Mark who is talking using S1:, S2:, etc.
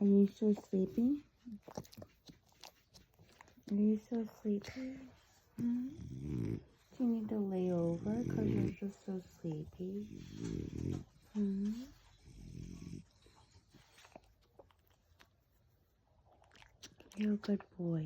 S1: Are you so sleepy? Are you so sleepy? Hmm? Do you need to lay over because you're just so sleepy? Hmm? You're a good boy.